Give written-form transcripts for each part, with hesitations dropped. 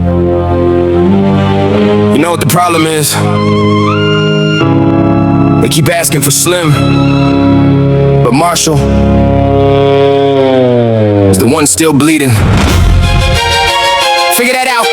You know what the problem is? They keep asking for Slim, but Marshall is the one still bleeding. Figure that out.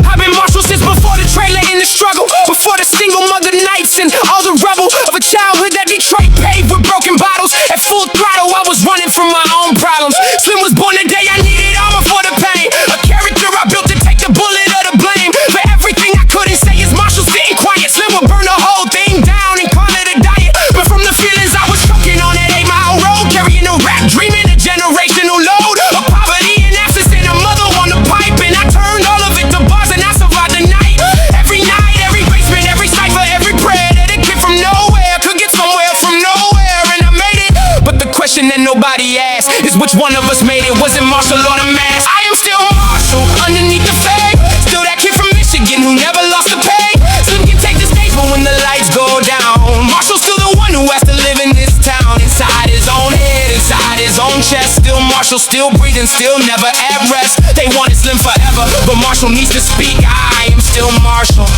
I've been Marshall since before the trailer in the struggle, before the single mother nights and all the rubble of a childhood that Detroit paved with broken bottles. At full throttle, I was running from my own problems. Slim was born the day I needed armor for the pain. A character I built to take the bullet of the blame. For everything I couldn't say is Marshall sitting quiet. Slim would burn the whole thing down and call it a diet. But from the feelings I was choking on that 8-mile road, carrying a rap, dreaming a generational load of poverty and absence and a mother on the pipe. And I turned all of it to bars and I survived the night. Every night, every basement, every cipher, every prayer that a kid from nowhere could get somewhere from nowhere. And I made it. But the question that nobody asked is which one of us made it? Was it Marshall or the mask? I am still Marshall underneath the fade. Still that kid from Michigan who never lost a pay. Slim can take the stage, but when the lights go down, Marshall's still the one who has to live in this town. Inside his own head, inside his own chest. Still Marshall, still breathing, still never at rest. They wanted Slim forever, but Marshall needs to speak. I am still Marshall,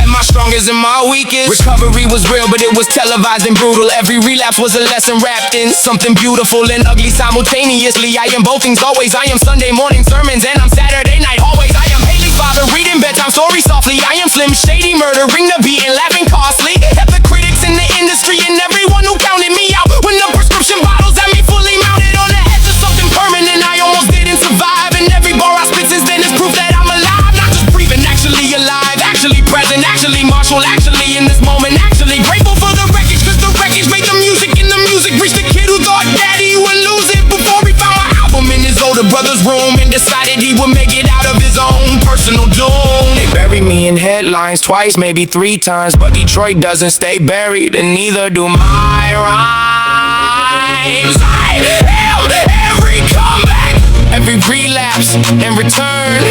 at my strongest and my weakest. Recovery was real, but it was televised and brutal. Every relapse was a lesson wrapped in something beautiful and ugly simultaneously. I am both things always. I am Sunday morning sermons and I'm Saturday night always. I am Haley's father reading bedtime stories softly. I am Slim Shady murdering the beat and laughing costly. At the critics in the industry and everyone who counted me out when the prescription bottles had me fully mounted on the edge of something permanent. I almost didn't survive, and every bar I spit since then is proof that I'm alive. Not just breathing, actually alive, actually present, actually Marshall, actually in this moment, actually grateful for the wreckage, cause the wreckage made the music and the music reached the kid who thought that he would lose it before he found my album in his older brother's room and decided he would make it out of his own personal doom. They bury me in headlines twice, maybe 3 times, but Detroit doesn't stay buried, and neither do my rhymes. I held every comeback, every relapse and return,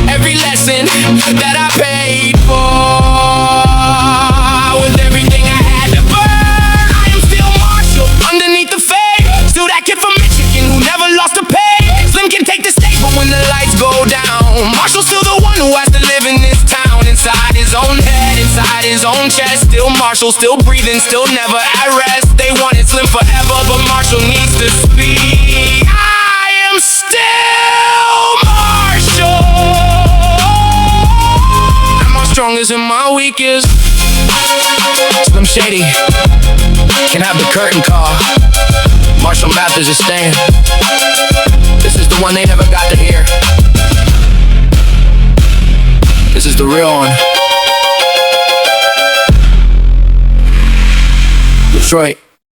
every lesson that I paid for with everything I had to burn. I am still Marshall underneath the fade, still that kid from Michigan who never lost a pay. Slim can take the stage, but when the lights go down, Marshall's still the one who has to live in this town. Inside his own head, inside his own chest. Still Marshall, still breathing, still never at rest. They wanted Slim forever, but Marshall needs to speak. I am still Marshall, at my strongest and my weakest. Slim Shady can have the curtain call. Marshall Mathers is staying. This is the one they never got to hear. This is the real one. Detroit.